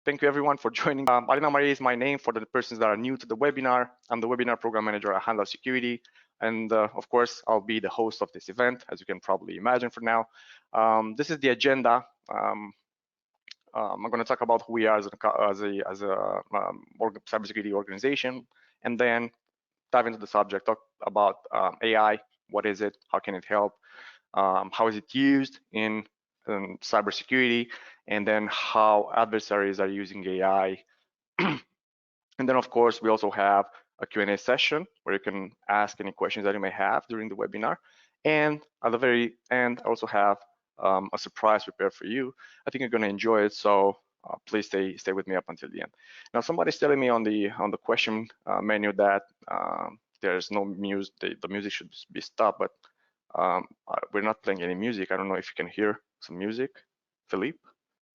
Thank you everyone for joining. Alina Marie is my name for the persons that are new to the webinar. I'm the webinar program manager at Heimdal Security. And of course, I'll be the host of this event, as you can probably imagine for now. This is the agenda. I'm going to talk about who we are as a cybersecurity organization, and then dive into the subject, talk about AI. What is it? How can it help? How is it used in cybersecurity? And then how adversaries are using AI. And then, of course, we also have a Q&A session where you can ask any questions that you may have during the webinar. And at the very end, I also have a surprise prepared for you. I think you're going to enjoy it, so please stay with me up until the end. Now, somebody's telling me on the question menu that there's no music. The music should be stopped, but we're not playing any music. I don't know if you can hear some music, Philippe.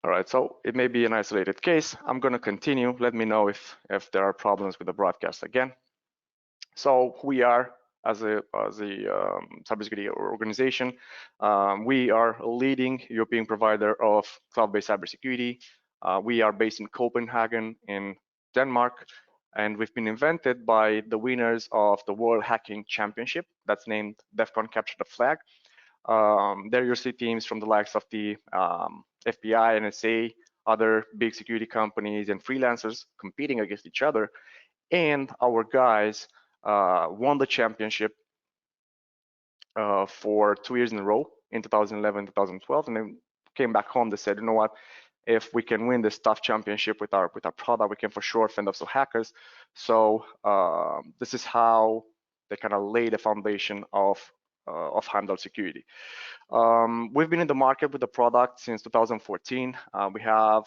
All right, so it may be an isolated case. I'm going to continue. Let me know if there are problems with the broadcast again. So who we are as a cybersecurity organization. We are a leading European provider of cloud-based cybersecurity. We are based in Copenhagen in Denmark, and we've been invented by the winners of the World Hacking Championship that's named DEF CON Capture the Flag. There you'll see teams from the likes of the FBI, NSA, other big security companies and freelancers competing against each other. And our guys won the championship for 2 years in a row in 2011, 2012, and then came back home. They said, you know what? If we can win this tough championship with our product, we can for sure fend off some hackers. So this is how they kind of lay the foundation of Heimdal Security. We've been in the market with the product since 2014. We have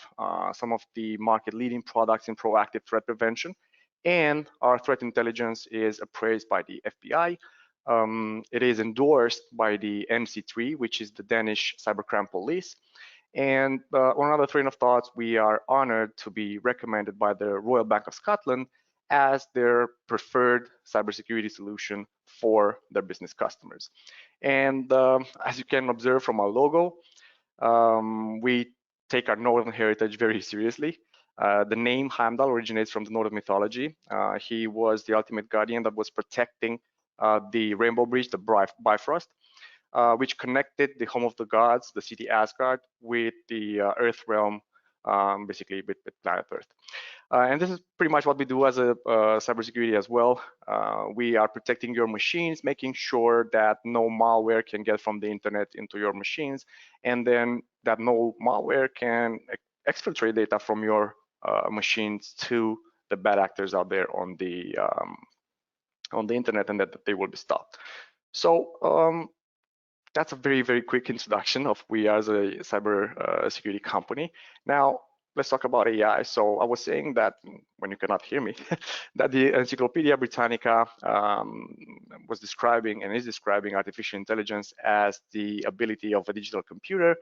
some of the market leading products in proactive threat prevention, and our threat intelligence is appraised by the FBI. It is endorsed by the MC3, which is the Danish cybercrime police. And on another train of thoughts, we are honored to be recommended by the Royal Bank of Scotland as their preferred cybersecurity solution for their business customers. And as you can observe from our logo, we take our Northern heritage very seriously. The name Heimdal originates from the Northern mythology. He was the ultimate guardian that was protecting the Rainbow Bridge, the Bifrost, which connected the home of the gods, the city Asgard, with the Earth realm, basically with planet Earth. And this is pretty much what we do as a cybersecurity as well. We are protecting your machines, making sure that no malware can get from the internet into your machines, and then that no malware can exfiltrate data from your machines to the bad actors out there on the internet, and that they will be stopped. So that's a very, very quick introduction of we as a cyber security company. Now, let's talk about AI. So I was saying that, when you cannot hear me, that the Encyclopedia Britannica was describing and is describing artificial intelligence as the ability of a digital computer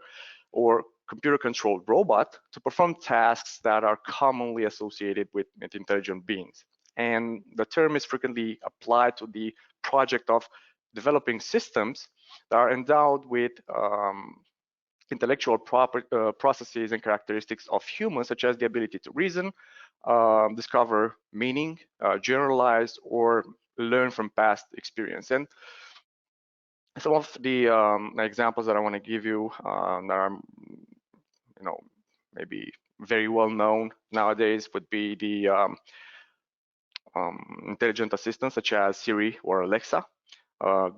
or computer-controlled robot to perform tasks that are commonly associated with intelligent beings. And the term is frequently applied to the project of developing systems that are endowed with intellectual processes and characteristics of humans, such as the ability to reason, discover meaning, generalize, or learn from past experience. And some of the examples that I want to give you that are, maybe very well known nowadays would be the intelligent assistants such as Siri or Alexa.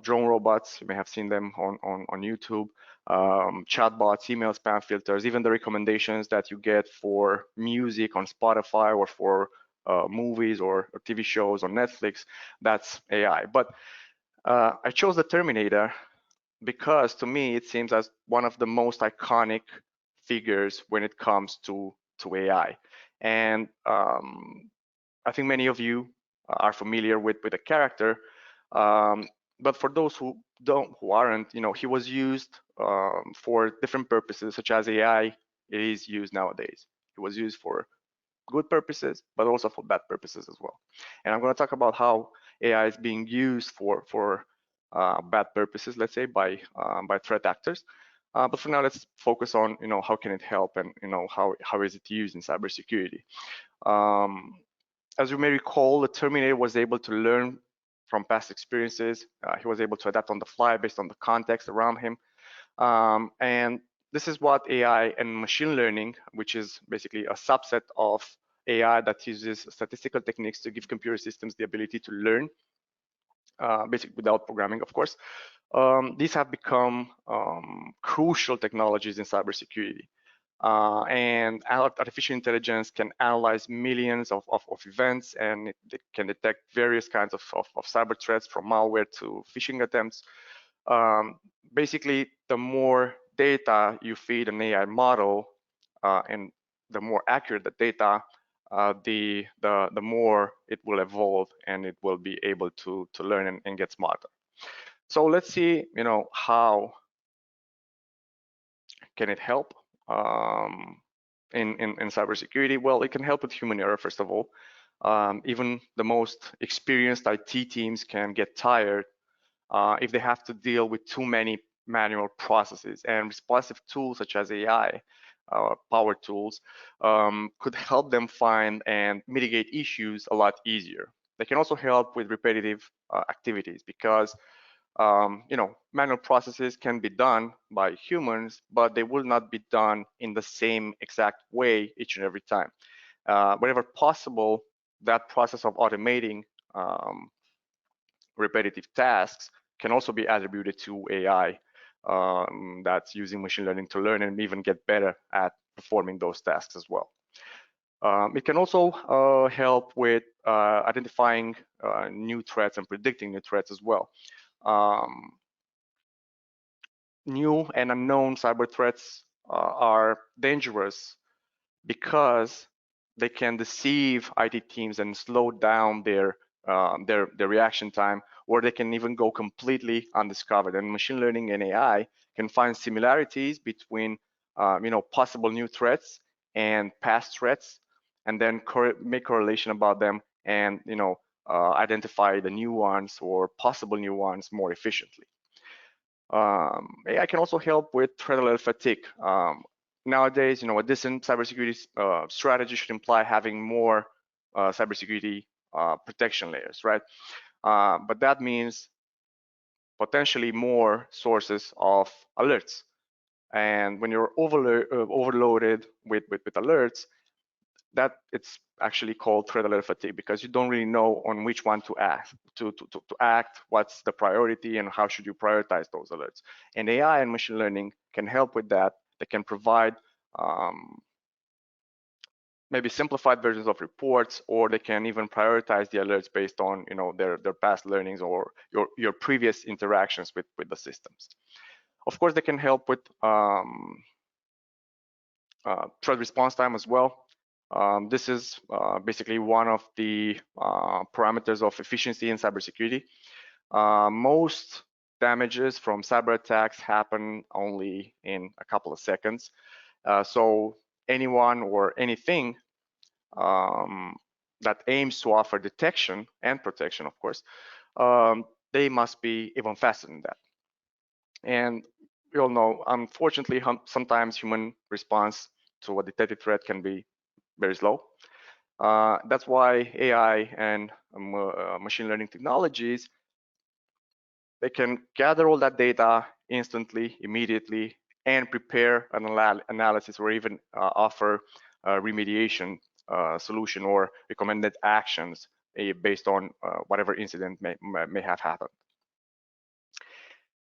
Drone robots, you may have seen them on YouTube, chatbots, email spam filters, even the recommendations that you get for music on Spotify or for movies or TV shows on Netflix, that's AI. But I chose the Terminator because to me it seems as one of the most iconic figures when it comes to AI. And I think many of you are familiar with the character. But for those who aren't, he was used for different purposes, such as AI is used nowadays. It was used for good purposes, but also for bad purposes as well. And I'm going to talk about how AI is being used for bad purposes, let's say, by threat actors. But for now, let's focus on, how can it help, and how is it used in cybersecurity. As you may recall, the Terminator was able to learn from past experiences. He was able to adapt on the fly based on the context around him. And this is what AI and machine learning, which is basically a subset of AI that uses statistical techniques to give computer systems the ability to learn, basically without programming, of course. These have become crucial technologies in cybersecurity. And artificial intelligence can analyze millions of events, and it can detect various kinds of cyber threats, from malware to phishing attempts. Basically, the more data you feed an AI model, and the more accurate the data, the more it will evolve, and it will be able to learn and get smarter. So let's see, how can it help in cybersecurity? Well, it can help with human error, first of all. Even the most experienced IT teams can get tired if they have to deal with too many manual processes, and responsive tools such as AI power tools could help them find and mitigate issues a lot easier. They can also help with repetitive activities, because manual processes can be done by humans, but they will not be done in the same exact way each and every time. Whenever possible, that process of automating repetitive tasks can also be attributed to AI that's using machine learning to learn and even get better at performing those tasks as well. It can also help with identifying new threats and predicting new threats as well. New and unknown cyber threats are dangerous because they can deceive IT teams and slow down their reaction time, or they can even go completely undiscovered. And machine learning and AI can find similarities between possible new threats and past threats, and then make correlation about them, and identify the new ones or possible new ones more efficiently. AI can also help with threat alert fatigue. Nowadays, a decent cybersecurity strategy should imply having more cybersecurity protection layers, right? But that means potentially more sources of alerts. And when you're overloaded with alerts, that it's actually called threat alert fatigue, because you don't really know on which one to act, what's the priority, and how should you prioritize those alerts. And AI and machine learning can help with that. They can provide maybe simplified versions of reports, or they can even prioritize the alerts based on their past learnings or your previous interactions with the systems. Of course, they can help with threat response time as well. This is basically one of the parameters of efficiency in cybersecurity. Most damages from cyber attacks happen only in a couple of seconds. So anyone or anything that aims to offer detection and protection, of course, they must be even faster than that. And we all know, unfortunately, sometimes human response to a detected threat can be very slow. That's why AI and machine learning technologies, they can gather all that data instantly, immediately, and prepare an analysis, or even offer a remediation solution or recommended actions based on whatever incident may have happened.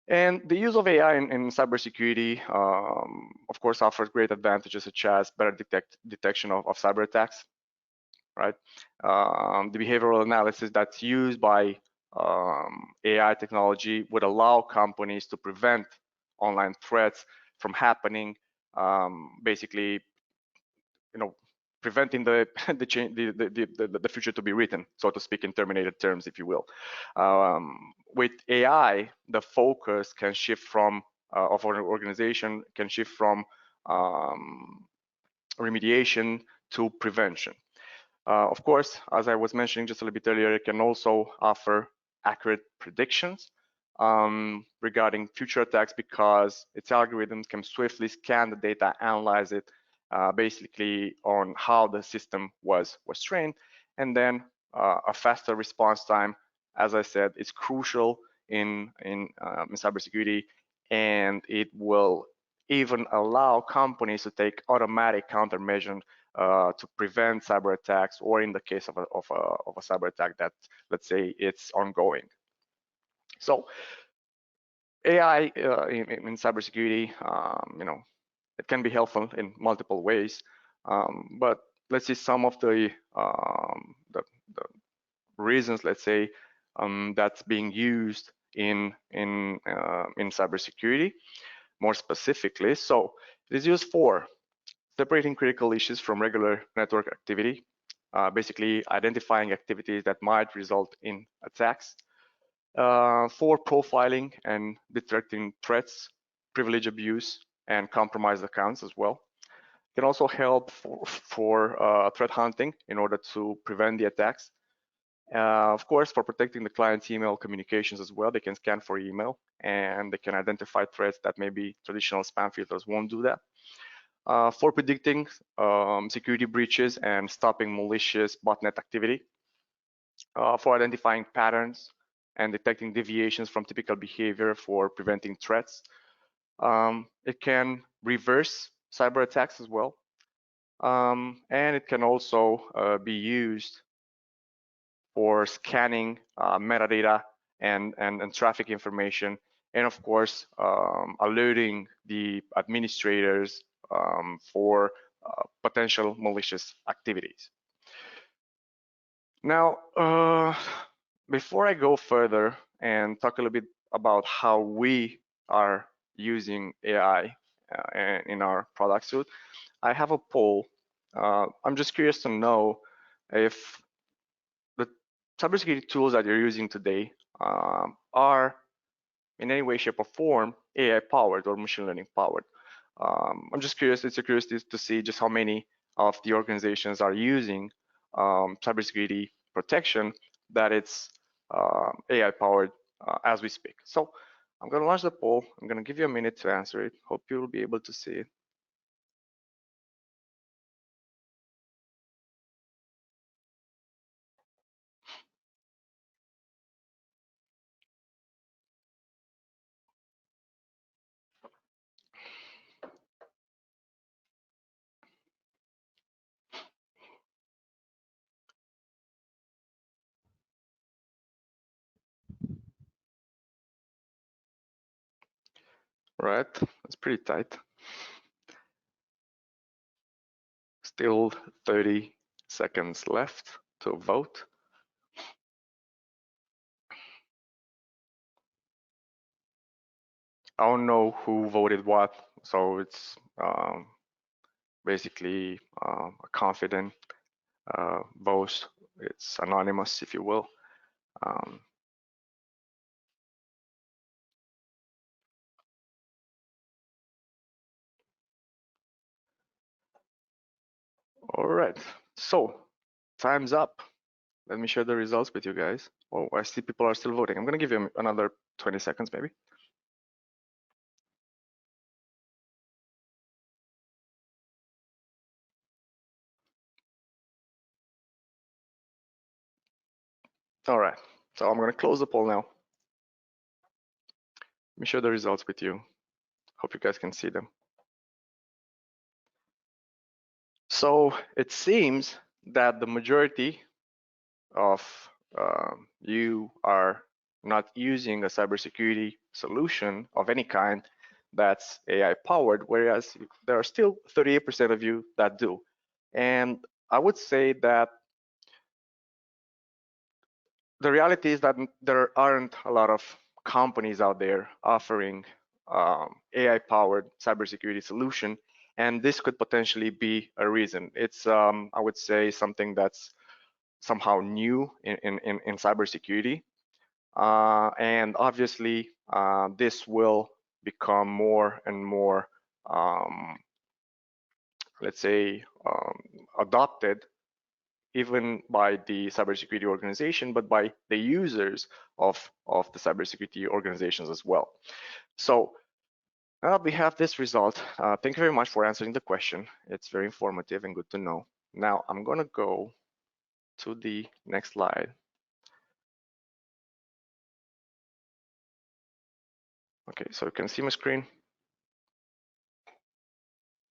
And the use of AI in cybersecurity, of course, offers great advantages, such as better detection of cyber attacks, right? The behavioral analysis that's used by AI technology would allow companies to prevent online threats from happening, basically, preventing the future to be written, so to speak, in Terminator terms, if you will. With AI, the focus can shift from of an organization can shift from remediation to prevention. Of course, as I was mentioning just a little bit earlier, it can also offer accurate predictions regarding future attacks because its algorithms can swiftly scan the data, analyze it, basically on how the system was trained, and then a faster response time, as I said, is crucial in cybersecurity, and it will even allow companies to take automatic countermeasures to prevent cyber attacks, or in the case of a cyber attack that, let's say, it's ongoing. So AI in cybersecurity, it can be helpful in multiple ways, but let's see some of the reasons, let's say, that's being used in cybersecurity more specifically. So it is used for separating critical issues from regular network activity, basically identifying activities that might result in attacks, for profiling and detecting threats, privilege abuse, and compromised accounts as well. It can also help for threat hunting in order to prevent the attacks. Of course, for protecting the client's email communications as well, they can scan for email and they can identify threats that maybe traditional spam filters won't do that. For predicting security breaches and stopping malicious botnet activity. For identifying patterns and detecting deviations from typical behavior for preventing threats. It can reverse cyber attacks as well. And it can also be used for scanning metadata and traffic information, and of course, alerting the administrators for potential malicious activities. Now, before I go further and talk a little bit about how we are using AI in our product suite, I have a poll. I'm just curious to know if the cybersecurity tools that you're using today are in any way, shape, or form AI powered or machine learning powered. I'm just curious, it's a curiosity to see just how many of the organizations are using cybersecurity protection that it's AI powered as we speak. So I'm going to launch the poll. I'm going to give you a minute to answer it. Hope you'll be able to see it. Right, it's pretty tight. Still 30 seconds left to vote. I don't know who voted what, so it's basically a confident vote. It's anonymous, if you will. All right, so time's up. Let me share the results with you guys. Oh, I see people are still voting. I'm gonna give you another 20 seconds maybe. All right, so I'm gonna close the poll now. Let me share the results with you. Hope you guys can see them. So it seems that the majority of you are not using a cybersecurity solution of any kind that's AI powered, whereas there are still 38% of you that do. And I would say that the reality is that there aren't a lot of companies out there offering AI powered cybersecurity solution, and this could potentially be a reason. It's I would say something that's somehow new in cybersecurity. And obviously, this will become more and more, let's say, adopted even by the cybersecurity organization, but by the users of the cybersecurity organizations as well. So now we have this result. Thank you very much for answering the question. It's very informative and good to know. Now I'm going to go to the next slide. Okay, so you can see my screen.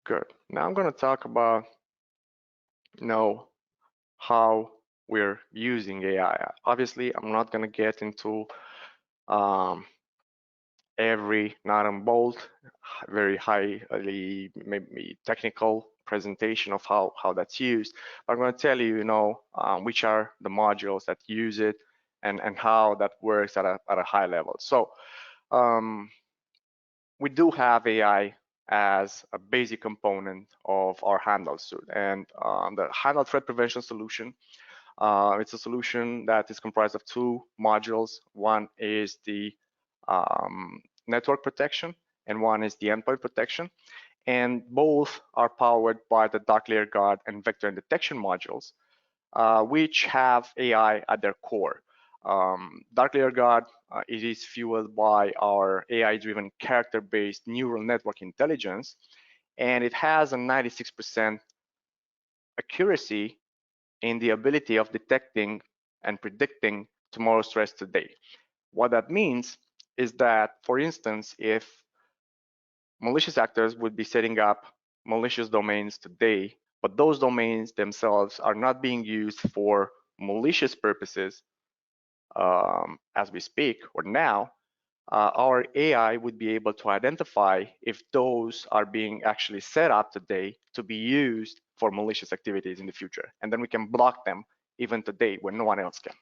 Good. Now I'm going to talk about how we're using AI. Obviously, I'm not going to get into every nut and bolt, very highly maybe technical presentation of how that's used. But I'm going to tell you, which are the modules that use it and how that works at a high level. So we do have AI as a basic component of our Heimdal suite, and the Heimdal threat prevention solution. It's a solution that is comprised of two modules. One is the network protection, and one is the endpoint protection. And both are powered by the Dark Layer Guard and Vector and Detection modules, which have AI at their core. Dark Layer Guard, it is fueled by our AI-driven character-based neural network intelligence, and it has a 96% accuracy in the ability of detecting and predicting tomorrow's threats today. What that means is that, for instance, if malicious actors would be setting up malicious domains today, but those domains themselves are not being used for malicious purposes as we speak or now, our AI would be able to identify if those are being actually set up today to be used for malicious activities in the future. And then we can block them even today when no one else can.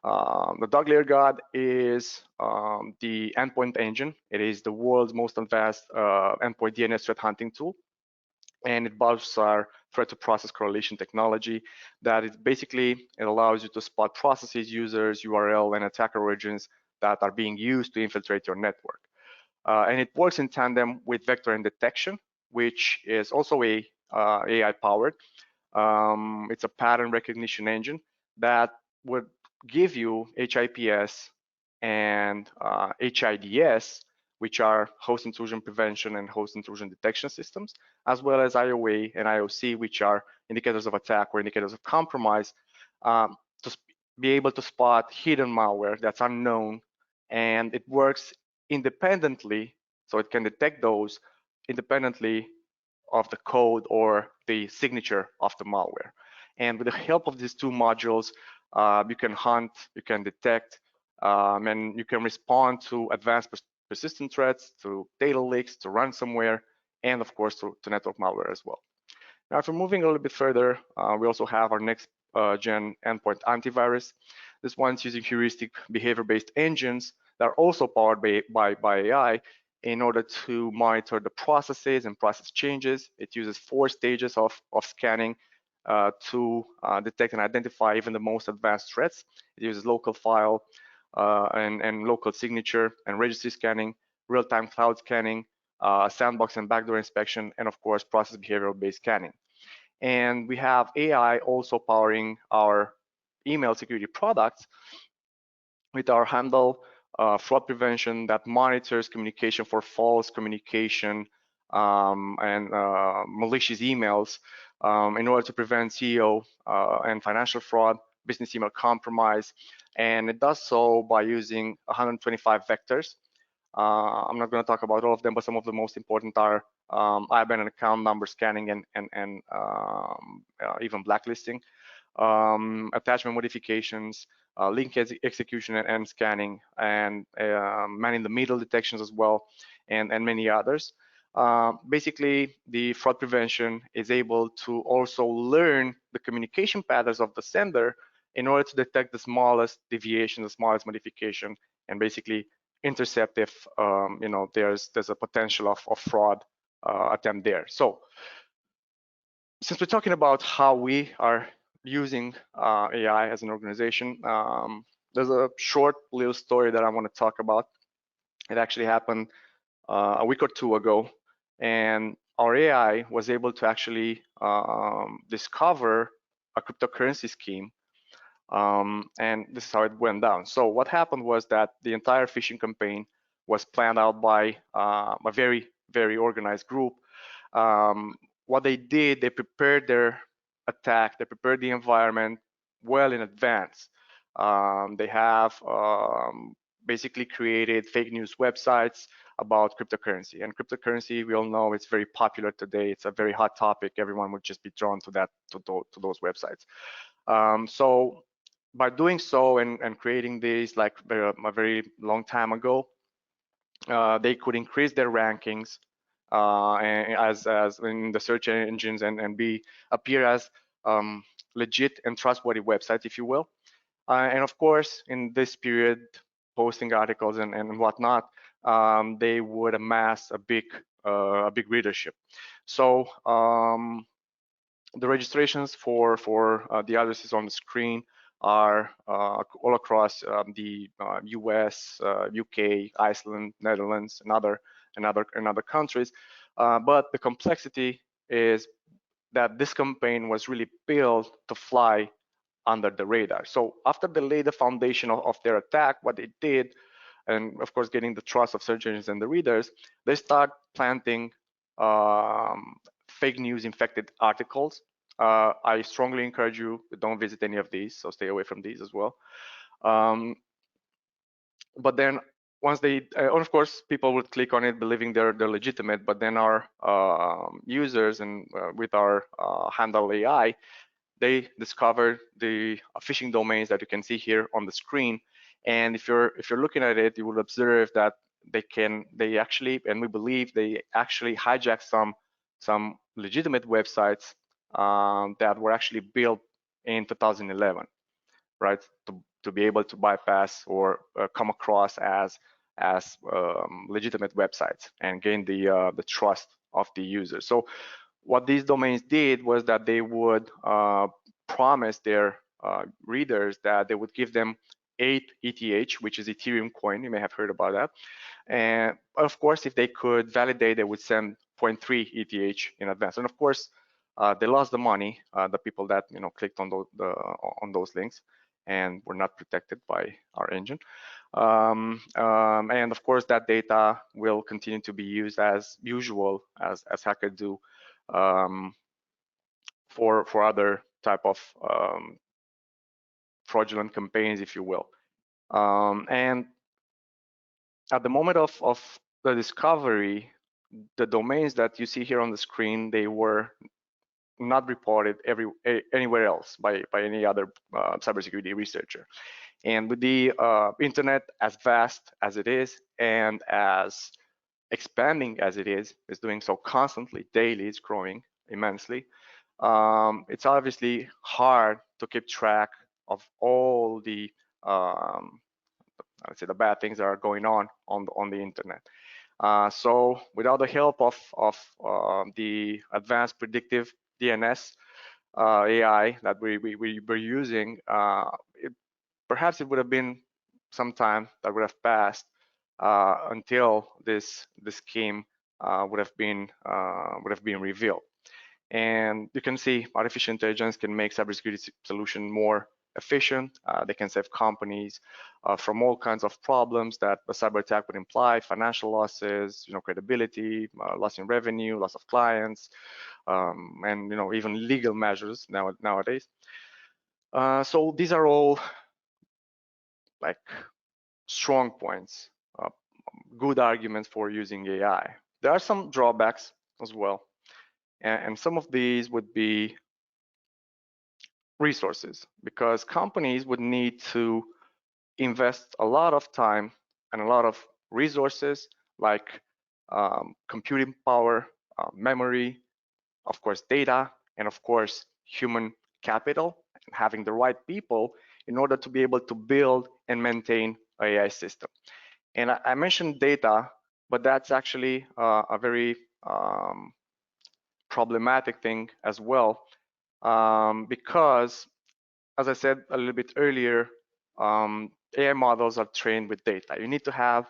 The Dark Layer Guard is the endpoint engine. It is the world's most advanced endpoint DNS threat hunting tool. And it borrows our threat to process correlation technology that it basically allows you to spot processes, users, URL, and attacker origins that are being used to infiltrate your network. And it works in tandem with Vector and Detection, which is also AI powered. It's a pattern recognition engine that would give you HIPS and HIDS, which are host intrusion prevention and host intrusion detection systems, as well as IOA and IOC, which are indicators of attack or indicators of compromise, to be able to spot hidden malware that's unknown, and it works independently, so it can detect those independently of the code or the signature of the malware. And with the help of these two modules, you can hunt, you can detect, and you can respond to advanced persistent threats, to data leaks, to ransomware, and of course to network malware as well. Now, if we're moving a little bit further, we also have our next gen endpoint antivirus. This one's using heuristic behavior-based engines that are also powered by AI in order to monitor the processes and process changes. It uses 4 stages of scanning to detect and identify even the most advanced threats. It uses local file and local signature and registry scanning, real-time cloud scanning, sandbox and backdoor inspection, and of course, process behavioral-based scanning. And we have AI also powering our email security products with our Heimdal fraud prevention that monitors communication for false communication and malicious emails in order to prevent CEO and financial fraud, business email compromise, and it does so by using 125 vectors. I'm not going to talk about all of them, but some of the most important are IBAN and account number scanning and even blacklisting, attachment modifications, link execution and scanning, and man-in-the-middle detections as well, and many others. Basically, the fraud prevention is able to also learn the communication patterns of the sender in order to detect the smallest deviation, the smallest modification, and basically intercept if there's a potential of fraud attempt there. So since we're talking about how we are using AI as an organization, there's a short little story that I want to talk about. It actually happened a week or two ago, and our AI was able to actually discover a cryptocurrency scheme. And this is how it went down. So what happened was that the entire phishing campaign was planned out by a very, very organized group. What they did, they prepared their attack, they prepared the environment well in advance. They have basically created fake news websites about cryptocurrency. And cryptocurrency, we all know it's very popular today. It's a very hot topic. Everyone would just be drawn to that, to those websites. So by doing so and creating these like a very long time ago, they could increase their rankings as in the search engines and appear as legit and trustworthy websites, if you will. And of course, in this period, posting articles and whatnot, they would amass a big readership. So the registrations for the addresses on the screen are all across the US, UK, Iceland, Netherlands, and other countries. But the complexity is that this campaign was really built to fly under the radar. So after they laid the foundation of their attack, what they did, and of course getting the trust of search engines and the readers, they start planting fake news infected articles. I strongly encourage you, don't visit any of these, so stay away from these as well. But then once they, of course, people would click on it believing they're legitimate, but then our users and with our Heimdal AI, they discovered the phishing domains that you can see here on the screen. And if you're looking at it, you will observe that they actually, and we believe they actually hijacked some legitimate websites that were actually built in 2011, right? To be able to bypass or come across as legitimate websites and gain the trust of the user. So what these domains did was that they would promise their readers that they would give them 8 ETH, which is Ethereum coin. You may have heard about that. And of course, if they could validate, they would send 0.3 ETH in advance. And of course, they lost the money, the people that clicked on those links and were not protected by our engine. And of course, that data will continue to be used as usual, as hackers do, for other type of fraudulent campaigns, if you will. And at the moment of the discovery, the domains that you see here on the screen, they were not reported anywhere else by any other cybersecurity researcher. And with the internet as vast as it is and as expanding as it is doing so constantly, daily, it's growing immensely. It's obviously hard to keep track of all the I'd say the bad things that are going on the internet. So without the help of the advanced predictive DNS AI that we were using, perhaps it would have been some time that would have passed until this scheme would have been revealed. And you can see artificial intelligence can make cybersecurity solution more efficient. They can save companies from all kinds of problems that a cyber attack would imply: financial losses, credibility, loss in revenue, loss of clients, and even legal measures nowadays. So these are all like strong points, good arguments for using AI. There are some drawbacks as well, and some of these would be resources, because companies would need to invest a lot of time and a lot of resources, like computing power, memory, of course data, and of course human capital, and having the right people in order to be able to build and maintain an AI system. And I mentioned data, but that's actually a very problematic thing as well, because, as I said a little bit earlier, AI models are trained with data. You need to have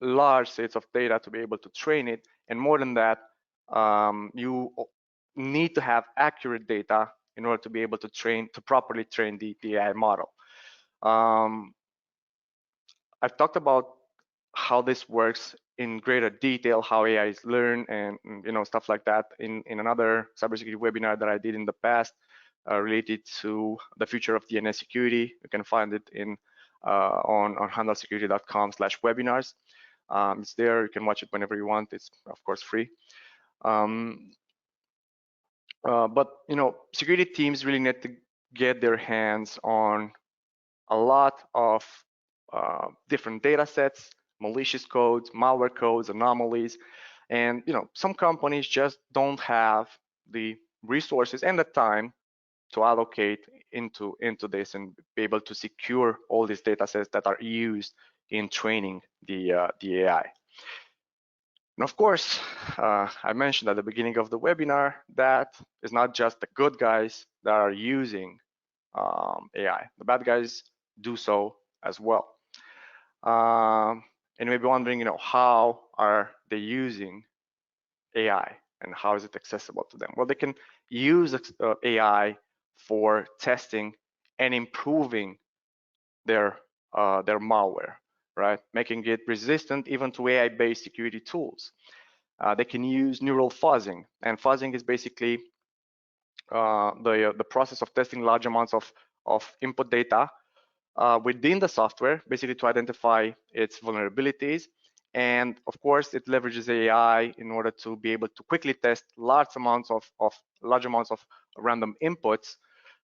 large sets of data to be able to train it, and more than that, you need to have accurate data in order to be able to properly train the AI model. I've talked about how this works in greater detail, how AI is learned, and stuff like that in another cybersecurity webinar that I did in the past related to the future of DNS security. You can find it on heimdalsecurity.com/webinars. It's there. You can watch it whenever you want. It's of course free. But security teams really need to get their hands on a lot of different data sets, malicious codes, malware codes, anomalies, and some companies just don't have the resources and the time to allocate into this and be able to secure all these data sets that are used in training the AI. And of course, I mentioned at the beginning of the webinar that it's not just the good guys that are using AI. The bad guys do so as well. And you may be wondering, how are they using AI and how is it accessible to them? Well, they can use AI for testing and improving their malware, right? Making it resistant even to AI-based security tools. They can use neural fuzzing, and fuzzing is basically the process of testing large amounts of input data within the software, basically to identify its vulnerabilities. And of course, it leverages AI in order to be able to quickly test large amounts of random inputs.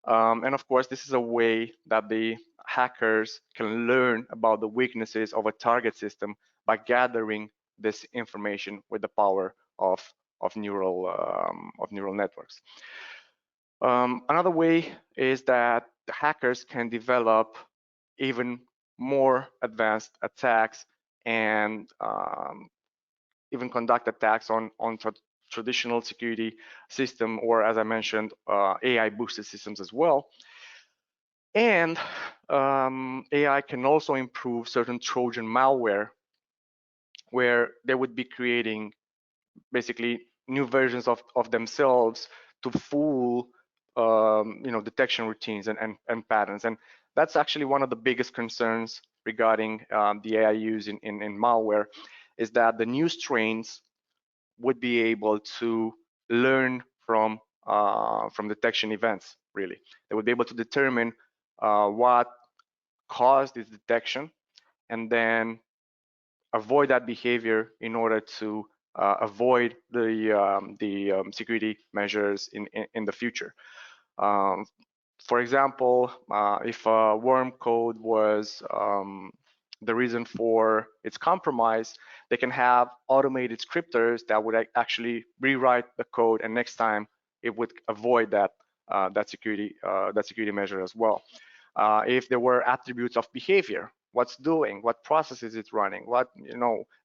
And of course, this is a way that the hackers can learn about the weaknesses of a target system by gathering this information with the power of neural networks. Another way is that the hackers can develop even more advanced attacks and even conduct attacks on traditional security system, or as I mentioned, AI boosted systems as well. And AI can also improve certain Trojan malware, where they would be creating basically new versions of themselves to fool detection routines and patterns. And that's actually one of the biggest concerns regarding the AI use in malware, is that the new strains would be able to learn from detection events. Really, they would be able to determine what caused this detection and then avoid that behavior in order to avoid the security measures in the future. For example, if a worm code was the reason for its compromise, they can have automated scripters that would actually rewrite the code, and next time it would avoid that security measure as well. If there were attributes of behavior, what's doing, what process is it running, what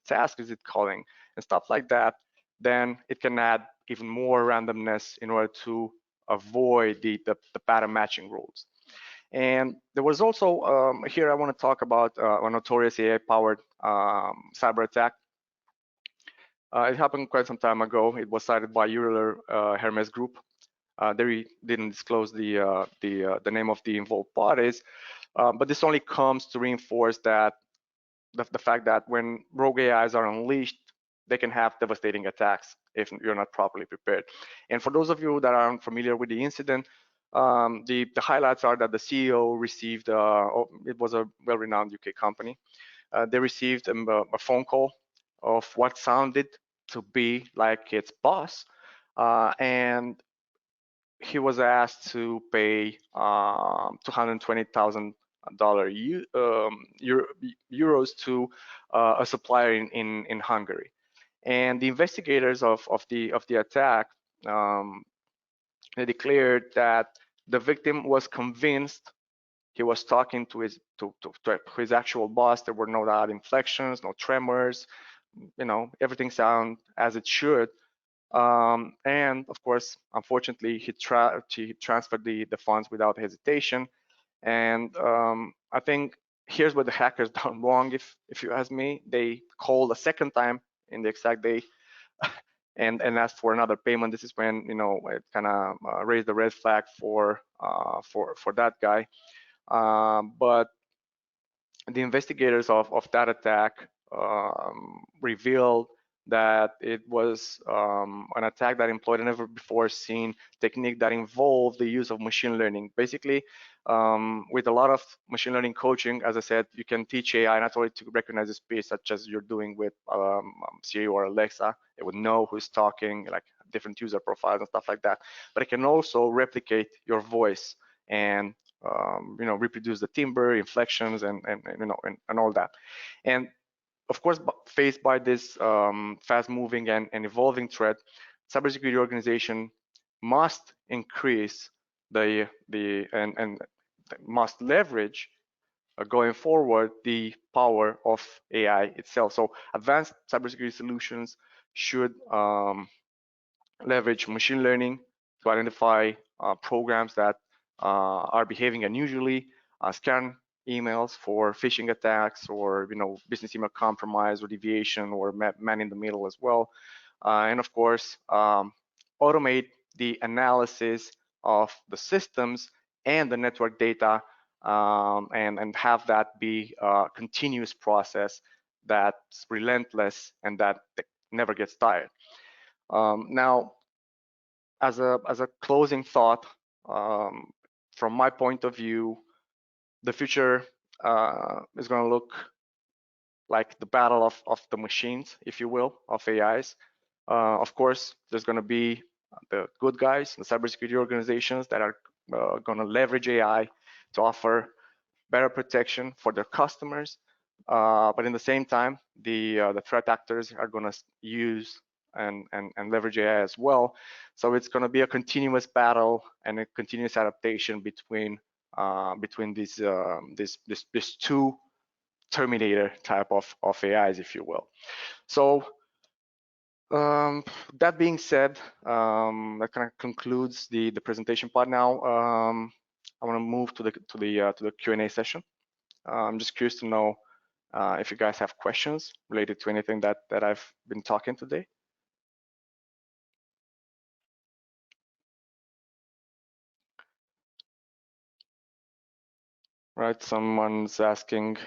task is it calling, and stuff like that, then it can add even more randomness in order to avoid the pattern matching rules. And there was also here I want to talk about a notorious AI-powered cyber attack. It happened quite some time ago. It was cited by Euler Hermes Group. They didn't disclose the name of the involved parties, but this only comes to reinforce that the fact that when rogue AIs are unleashed, they can have devastating attacks if you're not properly prepared. And for those of you that aren't familiar with the incident, the highlights are that the CEO received, it was a well-renowned UK company, they received a phone call of what sounded to be like its boss, and he was asked to pay $220,000 euros to a supplier in Hungary. And the investigators of the attack, they declared that the victim was convinced he was talking to his actual boss. There were no loud inflections, no tremors, everything sound as it should. And of course, unfortunately, he transferred the funds without hesitation. And I think here's what the hackers done wrong, if you ask me. They called a second time in the exact day and ask for another payment. This is when it kind of raised the red flag for that guy. But the investigators of that attack revealed that it was an attack that employed a never before seen technique that involved the use of machine learning. Basically, with a lot of machine learning coaching, as I said, you can teach AI not only to recognize the speech, such as you're doing with Siri or Alexa. It would know who's talking, like different user profiles and stuff like that. But it can also replicate your voice and reproduce the timbre, inflections, and all that. And of course, faced by this fast-moving and evolving threat, cybersecurity organization must increase and must leverage going forward the power of AI itself. So advanced cybersecurity solutions should leverage machine learning to identify programs that are behaving unusually, scan emails for phishing attacks or business email compromise or deviation or man in the middle as well, and of course automate the analysis of the systems and the network data, and have that be a continuous process that's relentless and that never gets tired. Now, as a closing thought, from my point of view, the future is going to look like the battle of the machines, if you will, of AIs. Of course, there's going to be the good guys, the cybersecurity organizations that are going to leverage AI to offer better protection for their customers. But in the same time, the threat actors are going to use and leverage AI as well. So it's going to be a continuous battle and a continuous adaptation between these two Terminator type of AIs, if you will. So that being said, that kind of concludes the presentation part. Now I want to move to the Q&A session. I'm just curious to know if you guys have questions related to anything that I've been talking today. Right, someone's asking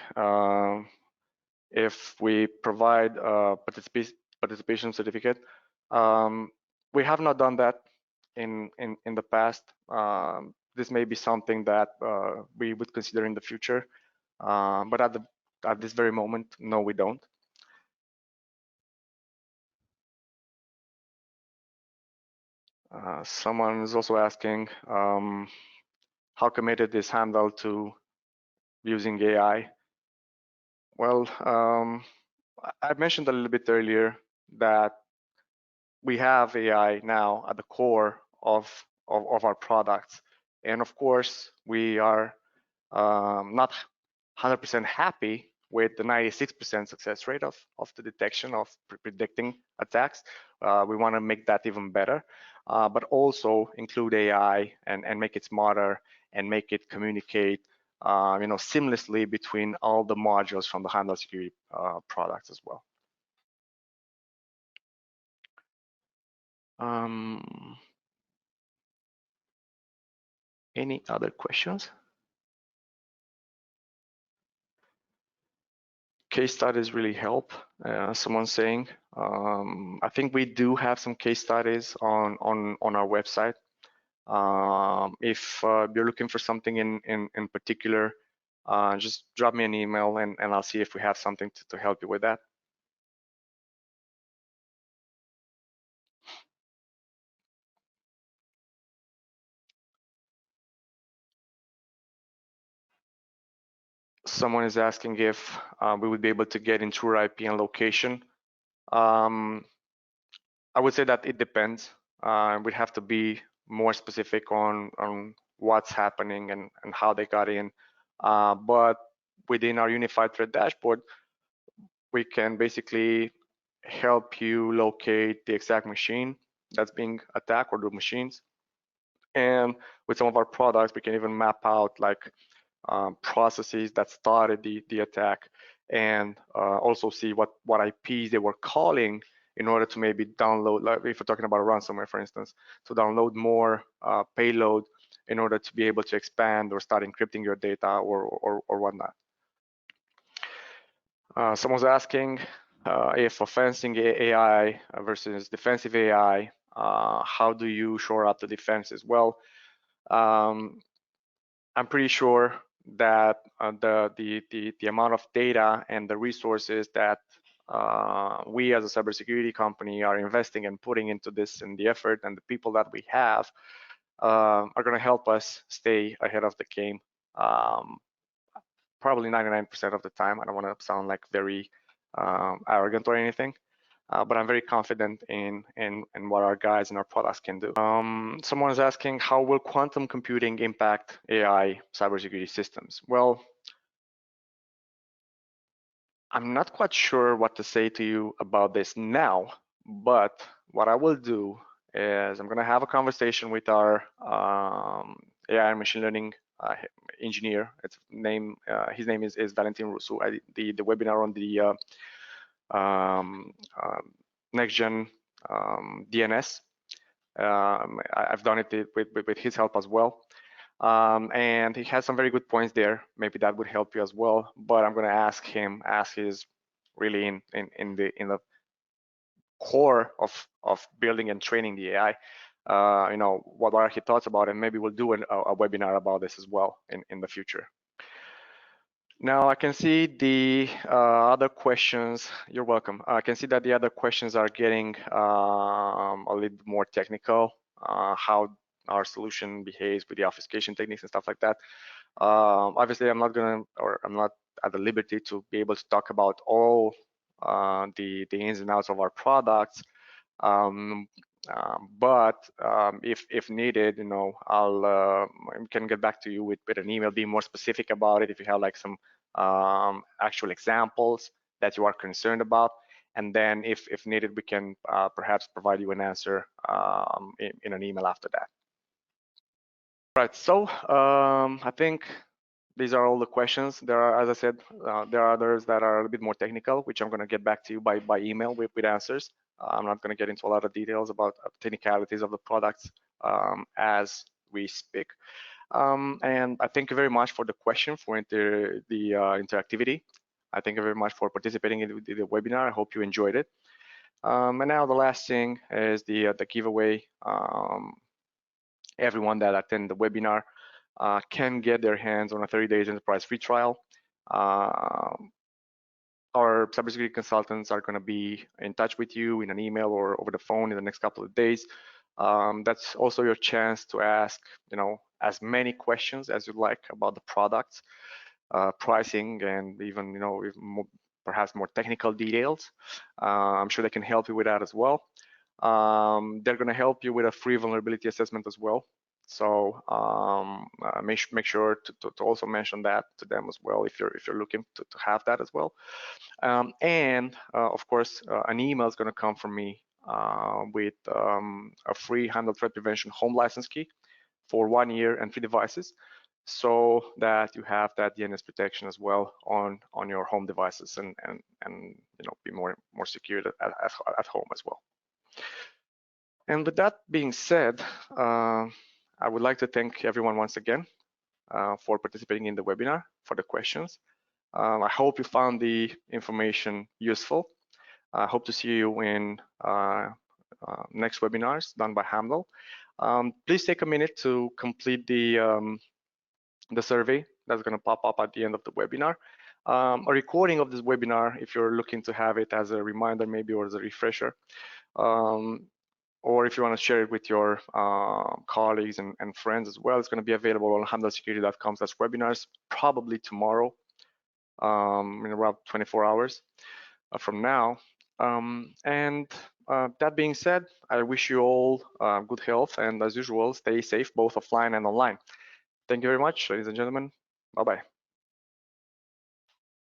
if we provide a participation certificate. We have not done that in the past. This may be something that we would consider in the future, but at this very moment, no, we don't. Someone is also asking how committed is Heimdal to using AI? Well, I mentioned a little bit earlier that we have AI now at the core of our products, and of course we are not 100% happy with the 96% success rate of the detection of predicting attacks. We want to make that even better, but also include AI and make it smarter and make it communicate seamlessly between all the modules from the Heimdal Security products as well. Any other questions? Case studies really help. Someone's saying, I think we do have some case studies on our website. If you're looking for something in particular, just drop me an email and I'll see if we have something to help you with that. Someone is asking if we would be able to get intruder IP and location. I would say that it depends. We'd have to be more specific on what's happening and how they got in. But within our unified threat dashboard, we can basically help you locate the exact machine that's being attacked or the machines. And with some of our products, we can even map out like processes that started the attack and also see what IPs they were calling in order to maybe download, like if we're talking about ransomware, for instance, to download more payload in order to be able to expand or start encrypting your data or whatnot. Someone's asking if offensing AI versus defensive AI, how do you shore up the defenses? Well, I'm pretty sure that the amount of data and the resources that we as a cybersecurity company are investing and putting into this and the effort and the people that we have are going to help us stay ahead of the game. Probably 99% of the time. I don't want to sound like very arrogant or anything, but I'm very confident in what our guys and our products can do. Someone is asking, how will quantum computing impact AI cybersecurity systems? Well, I'm not quite sure what to say to you about this now, but what I will do is I'm going to have a conversation with our AI and machine learning engineer. His name is Valentin Rusu. The webinar on the next gen DNS. I've done it with his help as well. And he has some very good points there. Maybe that would help you as well. But I'm going to ask his really in the core of building and training the AI. What are his thoughts about it? Maybe we'll do a webinar about this as well in the future. Now I can see the other questions. You're welcome. I can see that the other questions are getting a little bit more technical. How our solution behaves with the obfuscation techniques and stuff like that. Obviously, I'm not at the liberty to be able to talk about all the ins and outs of our products. But if needed, I'll can get back to you with an email, be more specific about it if you have like some actual examples that you are concerned about, and then if needed, we can perhaps provide you an answer in an email after that. Right. So I think these are all the questions. There are, as I said, there are others that are a bit more technical, which I'm going to get back to you by email with answers. I'm not going to get into a lot of details about technicalities of the products as we speak. And I thank you very much for the question, for the interactivity. I thank you very much for participating in the webinar. I hope you enjoyed it. And now the last thing is the giveaway. Everyone that attend the webinar can get their hands on a 30-day enterprise free trial. Our cybersecurity consultants are going to be in touch with you in an email or over the phone in the next couple of days. That's also your chance to ask, as many questions as you'd like about the products, pricing, and even, perhaps more technical details. I'm sure they can help you with that as well. They're going to help you with a free vulnerability assessment as well. So make sure to also mention that to them as well if you're looking to have that as well. And of course, an email is going to come from me with a free Heimdal threat prevention home license key for 1 year and 3 devices, so that you have that DNS protection as well on your home devices and be more secure at home as well. And with that being said, I would like to thank everyone once again for participating in the webinar, for the questions. I hope you found the information useful. I hope to see you in next webinars done by Heimdal. Please take a minute to complete the survey that's going to pop up at the end of the webinar. A recording of this webinar, if you're looking to have it as a reminder maybe or as a refresher, or if you want to share it with your colleagues and friends as well, it's going to be available on heimdalsecurity.com/webinars probably tomorrow, in around 24 hours from now. And that being said, I wish you all good health, and as usual, stay safe both offline and online. Thank you very much, ladies and gentlemen. Bye-bye.